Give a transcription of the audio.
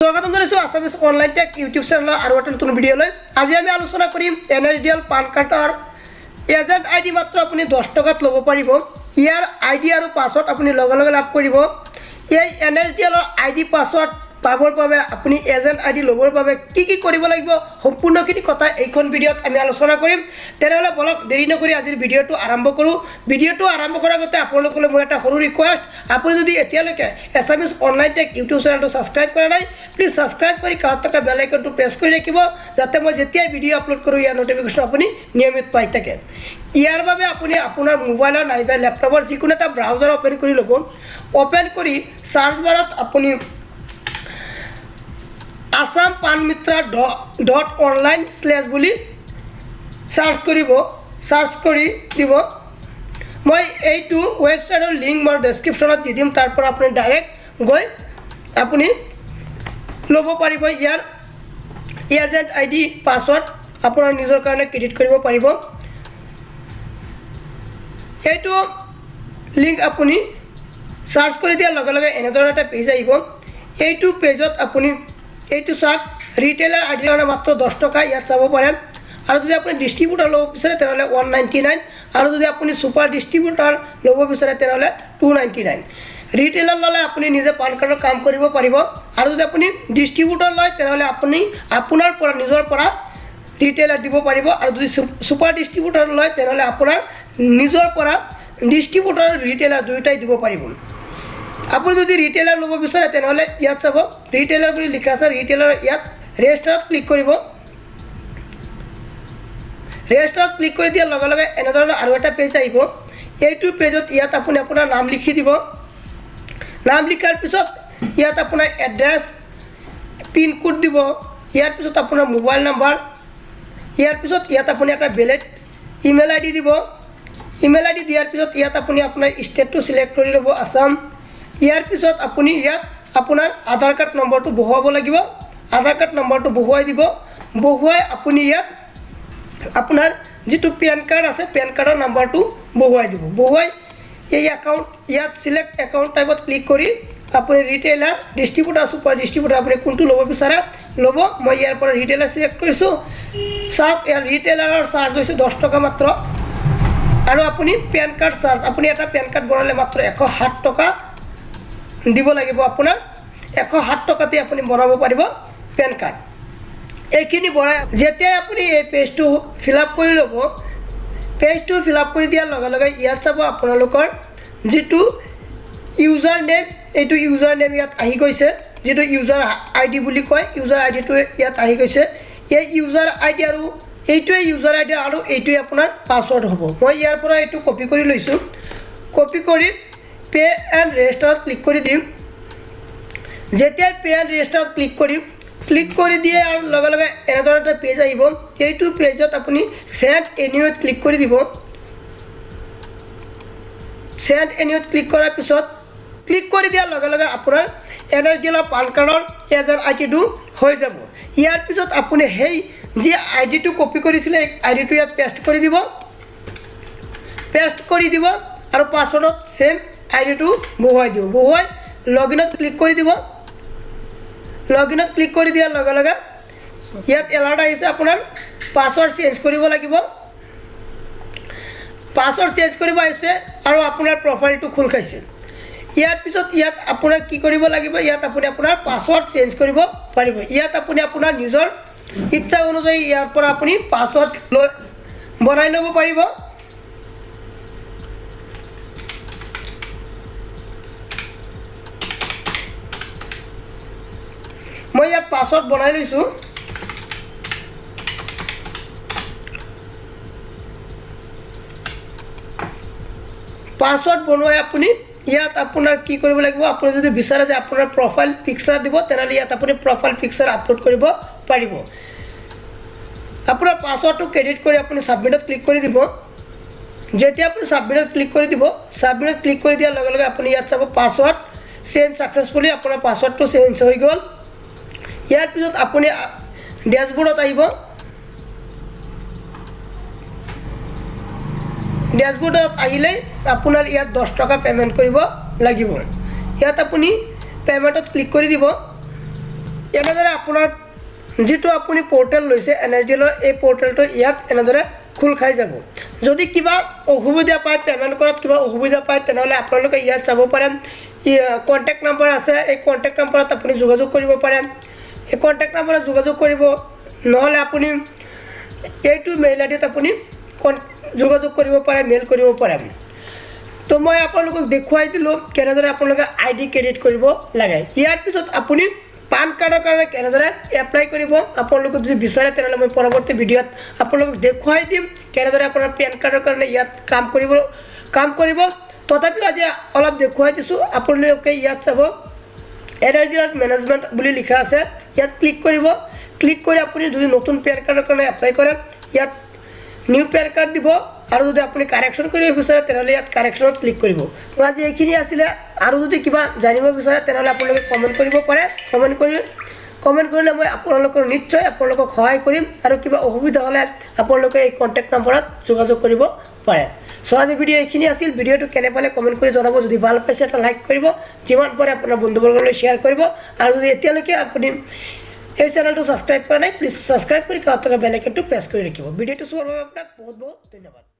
স্বাগতম জানাইছো Assamese online tech YouTube চ্যানেলৰ আৰু এটা নতুন ভিডিঅ' লৈ আজি আমি আলোচনা কৰিম Nsdl পান কাৰ্ডৰ এজেন্ট আইডি মাত্ৰ আপুনি 10 টকাত ল'ব পাৰিব ইয়াৰ আইডি আৰু পাছৱৰ্ড আপুনি লগে লগে লাভ কৰিব এই Nsdl আইডি পাছৱৰ্ড পাবৰ বাবে আপুনি এজেন্ট আইডি ল'বৰ বাবে কি কৰিব লাগিব সম্পূৰ্ণখিনি কথা এইখন ভিডিঅ'ত আমি আলোচনা কৰিম তেনেহলে বলক দেৰি নকৰি আজিৰ ভিডিঅ'টো আৰম্ভ কৰো ভিডিঅ'টো আৰম্ভ কৰাৰ আগতে আপোনালোকলৈ মোৰ এটা সৰু ৰিকুৱেষ্ট আপুনি যদি এতিয়ালৈকে আসামিজ অনলাইন টেক ইউটিউব চেনেলটো সাবস্ক্ৰাইব কৰা নাই প্লিজ সাবস্ক্ৰাইব কৰি কাষত থকা বেল আইকনটো প্ৰেছ কৰি ৰাখিব যাতে মই যেতিয়াই ভিডিঅ' আপলোড কৰো ইয়াৰ নটিফিকেশ্যন আপুনি নিয়মিত পাই থাকে ইয়াৰ বাবে আপুনি আপোনাৰ মোবাইলৰ নাইবা ল্যাপটপৰ যিকোনো এটা ব্ৰাউজাৰ ওপেন কৰি ল'ব ওপেন কৰি সাৰ্চ বাৰত আপুনি assampanmitra.online/ বুলি সাৰ্চ কৰিব সাৰ্চ কৰি দিব মই এইটো ওয়েবসাইটৰ লিংক মই ডেসক্ৰিপশনত দি দিম তাৰ পৰা আপুনি ডাইৰেক্ট গৈ আপুনি ল'ব পাৰিব ইয়াৰ এজেন্ট আইডি পাছৱৰ্ড আপোনাৰ নিজৰ কাৰণে ক্ৰিয়েট কৰিব পাৰিব এইটো লিংক আপুনি সাৰ্চ কৰি দিয়াৰ লগে লগে এনেদৰে এটা পেজ আহিব এইটো পেজত আপুনি এইটো চাক ৰিটেইলাৰ আইডিৰ কাৰণে মাত্ৰ 10 টকা ইয়াত চাব পাৰে আৰু যদি আপুনি ডিস্ট্ৰিবিউটৰ ল'ব বিচাৰে তেনেহলে 199 আৰু যদি আপুনি সুপাৰ ডিস্ট্ৰিবিউটৰ ল'ব বিচাৰে তেনেহলে 299 ৰিটেইলাৰ ল'লে আপুনি নিজে পান কাৰ্ডৰ কাম কৰিব পাৰিব আৰু যদি আপুনি ডিস্ট্ৰিবিউটৰ লয় তেনেহলে আপুনি আপোনাৰ পৰা নিজৰ পৰা ৰিটেইলাৰ দিব পাৰিব আৰু যদি সুপাৰ ডিস্ট্ৰিবিউটৰ লয় তেনেহলে আপোনাৰ নিজৰ পৰা ডিস্ট্ৰিবিউটৰ ৰিটেইলাৰ দুইটাই দিব পাৰিব আপুনি যদি ৰিটেইলাৰ ল'ব বিচাৰে তেনেহলে ইয়াত চাব ৰিটেইলাৰ বুলি লিখা আছে ৰিটেইলাৰ ইয়াত ৰেজিষ্টাৰত ক্লিক কৰিব ৰেজিষ্টাৰত ক্লিক কৰি দিয়াৰ লগে লগে এনেদৰে আৰু এটা পেজ আহিব এইটো পেজত ইয়াত আপুনি আপোনাৰ নাম লিখি দিব নাম লিখাৰ পিছত ইয়াত আপোনাৰ এড্ৰেছ পিন কোড দিব ইয়াৰ পিছত আপোনাৰ মোবাইল নাম্বাৰ ইয়াৰ পিছত ইয়াত আপুনি এটা ভ্যালিড ইমেইল আইডি দিব ইমেইল আইডি দিয়াৰ পিছত ইয়াত আপুনি আপোনাৰ ষ্টেটটো সিলেক্ট কৰি ল'ব আসাম ইয়াৰ পিছত আপুনি ইয়াত আপোনাৰ আধাৰ কাৰ্ড নম্বৰটো বহুৱাব লাগিব আধাৰ কাৰ্ড নম্বৰটো বহুৱাই দিব বহুৱাই আপুনি ইয়াত আপোনাৰ যেটো পেন কাৰ্ড আছে পেন কাৰ্ডৰ নম্বৰটো বহুৱাই দিব বহুৱাই এই একাউণ্ট ইয়াত সিলেক্ট একাউণ্ট টাইপত ক্লিক কৰি আপুনি ৰিটেইলাৰ ডিস্ট্ৰিবিউটৰ সুপাৰ ডিস্ট্ৰিবিউটৰ আপুনি কোনটো ল'ব বিচাৰে ল'ব মই ইয়াৰ পৰা ৰিটেইলাৰ সিলেক্ট কৰিছো সাপ ইয়াৰ ৰিটেইলাৰৰ চাৰ্জ হৈছে 10 টকা মাত্ৰ আৰু আপুনি পেন কাৰ্ড চাৰ্জ আপুনি এটা পেন কাৰ্ড বনালে মাত্ৰ 107 টকা দিব লাগিব আপোনাৰ 107 টকাতে আপুনি বনাব পাৰিব পেন কাৰ্ড এইখিনি বনাই যেতিয়া আপুনি এই পেজটো ফিল আপ কৰি ল'ব পেজটো ফিল আপ কৰি দিয়াৰ লগে লগে ইয়াত চাব আপোনালোকৰ যেটো ইউজাৰ নেম এইটো ইউজাৰ নেম ইয়াত আহি গৈছে যেটো ইউজাৰ আইডি বুলি কয় ইউজাৰ আইডিটো ইয়াত আহি গৈছে এই ইউজাৰ আইডি আৰু এইটোৱে ইউজাৰ আইডি আৰু এইটোৱে আপোনাৰ পাছৱৰ্ড হ'ব মই ইয়াৰ পৰা এইটো কপি কৰি লৈছো কপি কৰি পে এণ্ড ৰেজিষ্টাৰত ক্লিক কৰি দিম যেতিয়া পে এণ্ড ৰেজিষ্টাৰত ক্লিক কৰি দিয়ে আৰু লগে লগে এনেদৰে এটা পেজ আহিব এইটো পেজত আপুনি সেন্ড এনিউত ক্লিক কৰি দিব সেন্ড এনিউত ক্লিক কৰাৰ পিছত ক্লিক কৰি দিয়াৰ লগে লগে আপোনাৰ Nsdl পান কাৰ্ডৰ এজেন্ট আইডিটো হৈ যাব ইয়াৰ পিছত আপুনি হেই যি আইডিটো কপি কৰিছিলে আইডিটো ইয়াত পেষ্ট কৰি দিব আৰু পাছৱৰ্ডত সেম আইডিটো বহুৱাই দিব বহুৱাই লগইনত ক্লিক কৰি দিব লগইনত ক্লিক কৰি দিয়াৰ লগে লগে ইয়াত এলাৰ্ট আহিছে আপোনাৰ পাছৱৰ্ড চেঞ্জ কৰিব লাগিব পাছৱৰ্ড চেঞ্জ কৰিব আহিছে আৰু আপোনাৰ প্ৰফাইলটো খোল খাইছে ইয়াৰ পিছত ইয়াত আপোনাৰ কি কৰিব লাগিব ইয়াত আপুনি আপোনাৰ পাছৱৰ্ড চেঞ্জ কৰিব পাৰিব ইয়াত আপুনি আপোনাৰ নিজৰ ইচ্ছা অনুযায়ী ইয়াৰ পৰা আপুনি পাছৱৰ্ড বনাই ল'ব পাৰিব মই ইয়াত পাছৱৰ্ড বনাই লৈছো পাছৱৰ্ড বনোৱাই আপুনি ইয়াত আপোনাৰ কি কৰিব লাগিব আপুনি যদি বিচাৰে যে আপোনাৰ প্ৰফাইল পিকচাৰ দিব তেনেহলে ইয়াত আপুনি প্ৰফাইল পিকচাৰ আপলোড কৰিব পাৰিব আপোনাৰ পাছৱৰ্ডটো ক্ৰেডিট কৰি আপুনি সাবমিটত ক্লিক কৰি দিব যেতিয়া আপুনি সাবমিটত ক্লিক কৰি দিব সাবমিটত ক্লিক কৰি দিয়াৰ লগে লগে আপুনি ইয়াত চাব পাছৱৰ্ড চেঞ্জ সাকসেসফুলি আপোনাৰ পাছৱৰ্ডটো চেঞ্জ হৈ গ'ল ইয়াৰ পিছত আপুনি ড্যাশবোৰ্ডত আহিব ড্যাশবোৰ্ডত আহিলে আপোনাৰ ইয়াত 10 টকা পেমেন্ট কৰিব লাগিব ইয়াত আপুনি পেমেন্টত ক্লিক কৰি দিব এনেদৰে আপোনাৰ যিটো আপুনি পোৰ্টেল লৈছে Nsdl এই পোৰ্টেলটো ইয়াত এনেদৰে খোল খাই যাব যদি কিবা অসুবিধা পায় পেমেন্ট কৰাত কিবা অসুবিধা পায় তেনেহলে আপোনালোকে ইয়াত যাব পাৰে কন্টাক্ট নাম্বাৰ আছে এই কন্টাক্ট নাম্বাৰত আপুনি যোগাযোগ কৰিব পাৰে এই কন্টাক্ট নাম্বাৰত যোগাযোগ কৰিব নহলে আপুনি এইটো মেইল আইডিত আপুনি যোগাযোগ কৰিব পাৰে মেইল কৰিব পাৰে তো মই আপোনালোকক দেখুৱাই দিলো কেনেদৰে আপোনালোকে আইডি ক্ৰেডিট কৰিব লাগে ইয়াৰ পিছত আপুনি পান কাৰ্ডৰ কাৰণে কেনেদৰে এপ্লাই কৰিব আপোনালোকে যদি বিচাৰে তেনেহলে মই পৰৱৰ্তী ভিডিঅত আপোনালোকক দেখুৱাই দিম কেনেদৰে আপোনাৰ পেন কাৰ্ডৰ কাৰণে ইয়াত কাম কৰিব তথাপি আজি অলপ দেখুৱাই দিছো আপোনালোকে ইয়াত চাব Nsdl মেনেজমেন্ট বুলি লিখা আছে ইয়াত ক্লিক কৰিব ক্লিক কৰি আপুনি যদি নতুন পেন কাৰ্ডৰ কাৰণে এপ্লাই কৰে ইয়াত নিউ পেন কাৰ্ড দিব আৰু যদি আপুনি কাৰেকশ্যন কৰিব বিচাৰে তেনেহলে ইয়াত কাৰেকশ্যনত ক্লিক কৰিব তো আজি এইখিনি আছিল আৰু যদি কিবা জানিব বিচাৰে তেনেহলে আপোনালোকে কমেন্ট কৰিব পাৰে কমেন্ট কৰিলে মই আপোনালোকৰ নিশ্চয় আপোনালোকক সহায় কৰিম আৰু কিবা অসুবিধা হলে আপোনালোকে এই কন্টাক্ট নম্বৰত যোগাযোগ কৰিব পাৰে সো আজি ভিডিও এইখিনি আছিল ভিডিওটো কেনে পালে কমেন্ট কৰি জনাব যদি ভাল পাইছে এটা লাইক কৰিব যিমান পাৰে আপোনাৰ বন্ধুবৰ্গলৈ শেয়াৰ কৰিব আৰু যদি এতিয়ালৈকে আপুনি এই চেনেলটো সাবস্ক্ৰাইব কৰা নাই প্লিজ সাবস্ক্ৰাইব কৰি কাষত থকা বেল আইকনটো প্ৰেছ কৰি ৰাখিব ভিডিওটো চোৱাৰ বাবে আপোনাক বহুত বহুত ধন্যবাদ